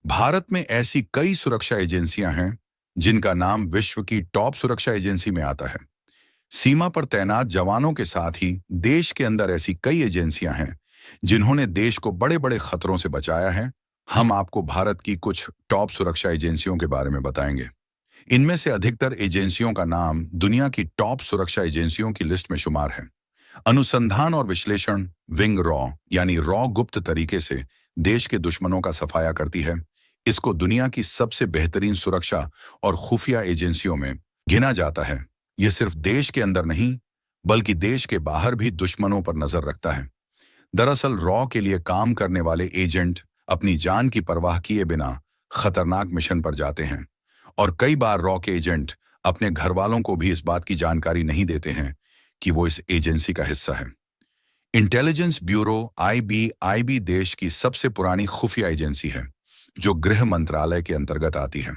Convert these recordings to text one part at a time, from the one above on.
भारत में ऐसी कई सुरक्षा एजेंसियां हैं जिनका नाम विश्व की टॉप सुरक्षा एजेंसी में आता है। सीमा पर तैनात जवानों के साथ ही देश के अंदर ऐसी कई एजेंसियां हैं जिन्होंने देश को बड़े बड़े खतरों से बचाया है। हम आपको भारत की कुछ टॉप सुरक्षा एजेंसियों के बारे में बताएंगे। इनमें से अधिकतर एजेंसियों का नाम दुनिया की टॉप सुरक्षा एजेंसियों की लिस्ट में शुमार है। अनुसंधान और विश्लेषण विंग रॉ यानी रॉ गुप्त तरीके से देश के दुश्मनों का सफाया करती है। इसको दुनिया की सबसे बेहतरीन सुरक्षा और खुफिया एजेंसियों में गिना जाता है। यह सिर्फ देश के अंदर नहीं बल्कि देश के बाहर भी दुश्मनों पर नजर रखता है। दरअसल रॉ के लिए काम करने वाले एजेंट अपनी जान की परवाह किए बिना खतरनाक मिशन पर जाते हैं और कई बार रॉ के एजेंट अपने घर वालों को भी इस बात की जानकारी नहीं देते हैं कि वो इस एजेंसी का हिस्सा है। इंटेलिजेंस ब्यूरो आईबी देश की सबसे पुरानी खुफिया एजेंसी है जो गृह मंत्रालय के अंतर्गत आती है।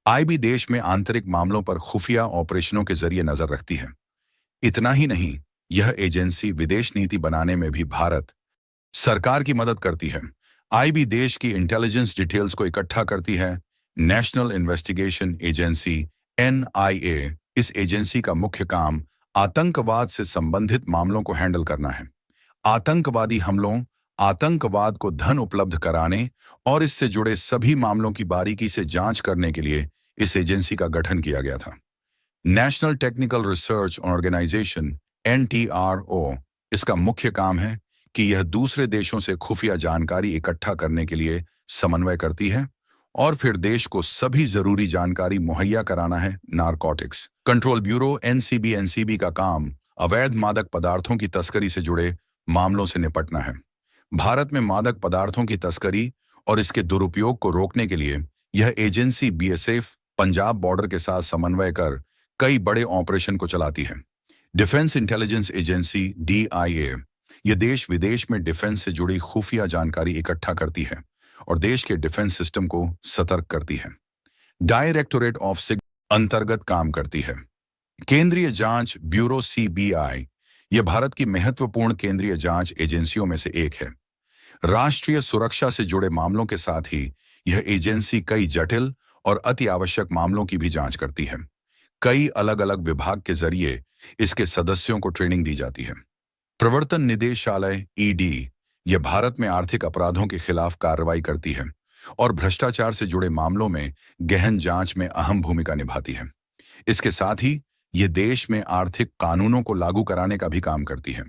आईबी देश में आंतरिक मामलों पर खुफिया ऑपरेशनों के जरिए नजर रखती है। इतना ही नहीं, यह एजेंसी विदेश नीति बनाने में भी भारत सरकार की मदद करती है। आईबी देश की इंटेलिजेंस डिटेल्स को इकट्ठा करती है। नेशनल इन्वेस्टिगेशन एजेंसी एनआईए इस एजेंसी का मुख्य काम आतंकवाद से संबंधित मामलों को हैंडल करना है। आतंकवादी हमलों, आतंकवाद को धन उपलब्ध कराने और इससे जुड़े सभी मामलों की बारीकी से जांच करने के लिए इस एजेंसी का गठन किया गया था। National technical research organisation NTRO इसका मुख्य काम है कि यह दूसरे देशों से खुफिया जानकारी इकट्ठा करने के लिए समन्वय करती है और फिर देश को सभी जरूरी जानकारी मुहैया कराना है। नारकोटिक्स कंट्रोल ब्यूरो एनसीबी का काम अवैध मादक पदार्थों की तस्करी से जुड़े मामलों से निपटना है। भारत में मादक पदार्थों की तस्करी और इसके दुरुपयोग को रोकने के लिए यह एजेंसी बीएसएफ पंजाब बॉर्डर के साथ समन्वय कर कई बड़े ऑपरेशन को चलाती है। डिफेंस इंटेलिजेंस एजेंसी डीआईए यह देश विदेश में डिफेंस से जुड़ी खुफिया जानकारी इकट्ठा करती है और देश के डिफेंस सिस्टम को सतर्क करती है। डायरेक्टोरेट ऑफ सिग्नल अंतर्गत काम करती है। केंद्रीय जांच ब्यूरो सीबीआई यह भारत की महत्वपूर्ण केंद्रीय जांच एजेंसियों में से एक है। राष्ट्रीय सुरक्षा से जुड़े मामलों के साथ ही यह एजेंसी कई जटिल और अति आवश्यक मामलों की भी जांच करती है। कई अलग अलग विभाग के जरिए इसके सदस्यों को ट्रेनिंग दी जाती है। प्रवर्तन निदेशालय ईडी यह भारत में आर्थिक अपराधों के खिलाफ कार्रवाई करती है और भ्रष्टाचार से जुड़े मामलों में गहन जांच में अहम भूमिका निभाती है। इसके साथ ही यह देश में आर्थिक कानूनों को लागू कराने का भी काम करती है।